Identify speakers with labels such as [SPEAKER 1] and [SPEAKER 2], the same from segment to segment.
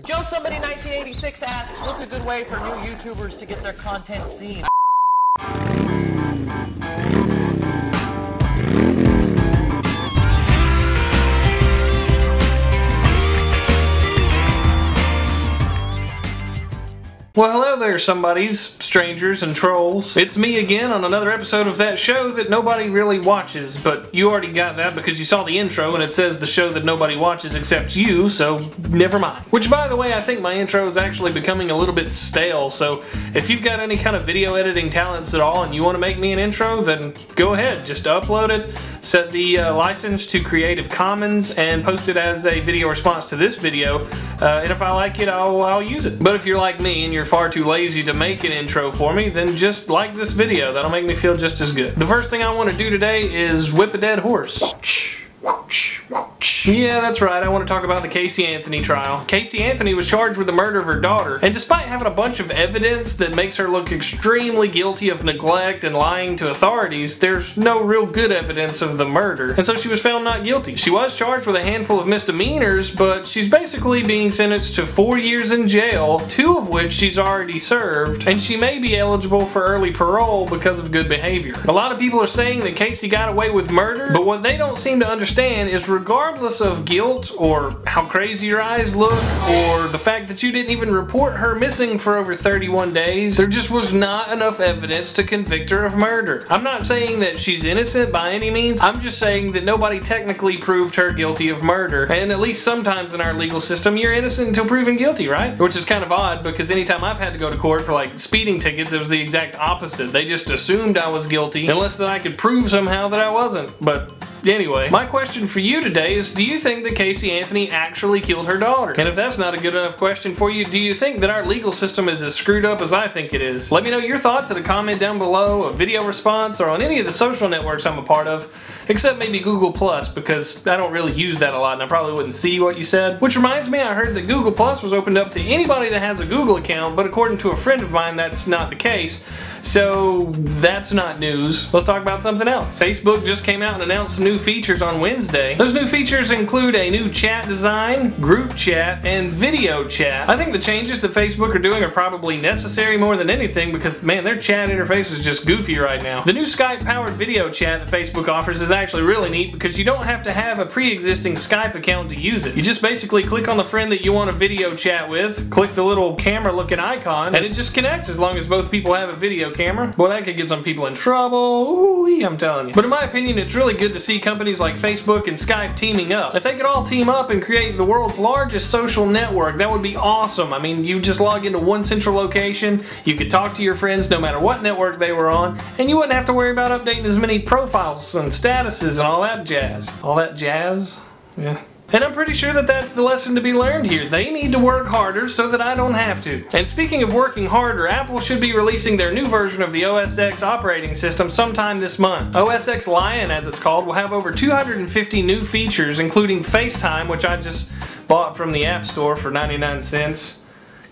[SPEAKER 1] Joe Somebody 1986 asks, what's a good way for new YouTubers to get their content seen?
[SPEAKER 2] Well, hello there, somebodies, strangers, and trolls. It's me again on another episode of that show that nobody really watches, but you already got that because you saw the intro and it says the show that nobody watches except you, so never mind. Which, by the way, I think my intro is actually becoming a little bit stale, so if you've got any kind of video editing talents at all and you want to make me an intro, then go ahead, just upload it, set the license to Creative Commons, and post it as a video response to this video, and if I like it, I'll use it. But if you're like me and you're far too lazy to make an intro for me, then just like this video. That'll make me feel just as good. The first thing I want to do today is whip a dead horse. Yeah, that's right, I want to talk about the Casey Anthony trial. Casey Anthony was charged with the murder of her daughter, and despite having a bunch of evidence that makes her look extremely guilty of neglect and lying to authorities, there's no real good evidence of the murder, and so she was found not guilty. She was charged with a handful of misdemeanors, but she's basically being sentenced to 4 years in jail, 2 of which she's already served, and she may be eligible for early parole because of good behavior. A lot of people are saying that Casey got away with murder, but what they don't seem to understand is regardless of guilt or how crazy your eyes look or the fact that you didn't even report her missing for over 31 days, there just was not enough evidence to convict her of murder. I'm not saying that she's innocent by any means, I'm just saying that nobody technically proved her guilty of murder, and at least sometimes in our legal system you're innocent until proven guilty, right? Which is kind of odd because anytime I've had to go to court for like speeding tickets, it was the exact opposite. They just assumed I was guilty unless that I could prove somehow that I wasn't. But anyway, my question for you today is, do you think that Casey Anthony actually killed her daughter? And if that's not a good enough question for you, do you think that our legal system is as screwed up as I think it is? Let me know your thoughts in a comment down below, a video response, or on any of the social networks I'm a part of, except maybe Google+, because I don't really use that a lot and I probably wouldn't see what you said. Which reminds me, I heard that Google+ was opened up to anybody that has a Google account, but according to a friend of mine, that's not the case. So that's not news. Let's talk about something else. Facebook just came out and announced some new features on Wednesday. Those new features include a new chat design, group chat, and video chat. I think the changes that Facebook are doing are probably necessary more than anything because, man, their chat interface is just goofy right now. The new Skype-powered video chat that Facebook offers is actually really neat because you don't have to have a pre-existing Skype account to use it. You just basically click on the friend that you want to video chat with, click the little camera-looking icon, and it just connects as long as both people have a video camera. Boy, that could get some people in trouble. Ooh, I'm telling you. But in my opinion, it's really good to see companies like Facebook and Skype teaming up. If they could all team up and create the world's largest social network, that would be awesome. I mean, you just log into one central location, you could talk to your friends no matter what network they were on, and you wouldn't have to worry about updating as many profiles and statuses and all that jazz. All that jazz? Yeah. And I'm pretty sure that that's the lesson to be learned here. They need to work harder so that I don't have to. And speaking of working harder, Apple should be releasing their new version of the OS X operating system sometime this month. OS X Lion, as it's called, will have over 250 new features, including FaceTime, which I just bought from the App Store for 99 cents.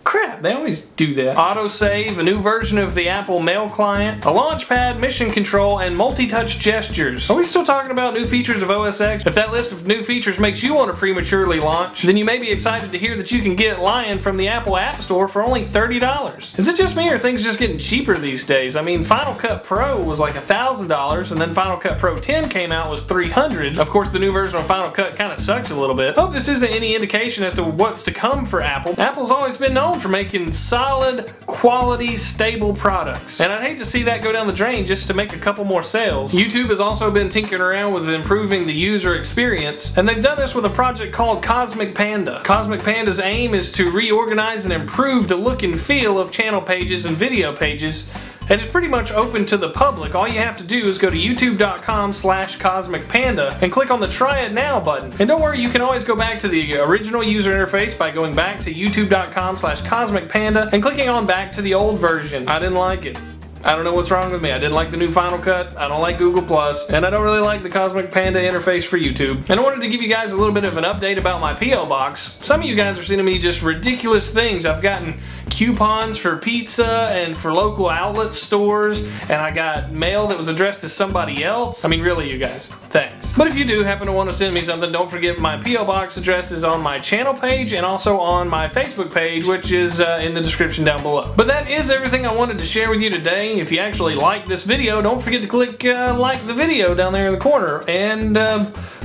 [SPEAKER 2] Crap, they always do that. Autosave, a new version of the Apple Mail client, a launchpad, mission control, and multi-touch gestures. Are we still talking about new features of OS X? If that list of new features makes you want to prematurely launch, then you may be excited to hear that you can get Lion from the Apple App Store for only $30. Is it just me or are things just getting cheaper these days? I mean, Final Cut Pro was like $1,000 and then Final Cut Pro 10 came out was $300. Of course, the new version of Final Cut kind of sucks a little bit. Hope this isn't any indication as to what's to come for Apple. Apple's always been known for making solid, quality, stable products. And I'd hate to see that go down the drain just to make a couple more sales. YouTube has also been tinkering around with improving the user experience, and they've done this with a project called Cosmic Panda. Cosmic Panda's aim is to reorganize and improve the look and feel of channel pages and video pages, and it's pretty much open to the public. All you have to do is go to youtube.com/cosmicpanda and click on the Try It Now button. And don't worry, you can always go back to the original user interface by going back to youtube.com/cosmicpanda and clicking on back to the old version. I didn't like it. I don't know what's wrong with me. I didn't like the new Final Cut, I don't like Google+, and I don't really like the Cosmic Panda interface for YouTube. And I wanted to give you guys a little bit of an update about my P.O. box. Some of you guys are sending me just ridiculous things. I've gotten coupons for pizza and for local outlet stores, and I got mail that was addressed to somebody else. I mean, really, you guys, thanks. But if you do happen to want to send me something, don't forget my P.O. Box address is on my channel page and also on my Facebook page, which is in the description down below. But that is everything I wanted to share with you today. If you actually like this video, don't forget to click like the video down there in the corner and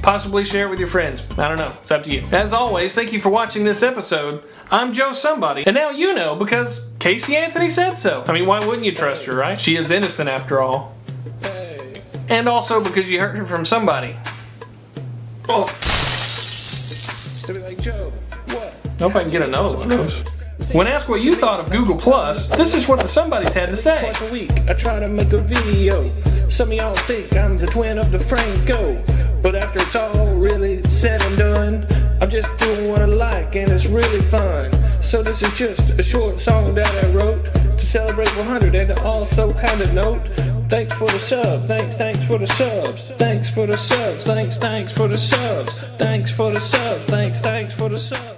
[SPEAKER 2] possibly share it with your friends. I don't know. It's up to you. As always, thank you for watching this episode. I'm Joe Somebody, and now you know because Casey Anthony said so. I mean, why wouldn't you trust her, right? She is innocent after all. And also because you heard her from somebody. Oh.
[SPEAKER 3] They'll be like, Joe, what?
[SPEAKER 2] Hope I can get another one of those. When asked what you thought of Google Plus, this is what the somebodies had to say.
[SPEAKER 3] Twice a week, I try to make a video. Some of y'all think I'm the twin of the Franco, but after it's all really said and done, I'm just doing what I like and it's really fun. So this is just a short song that I wrote to celebrate 100 and to also kind of note, thanks for the subs, thanks for the subs, thanks for the subs, thanks for the subs, thanks for the subs, thanks for the subs.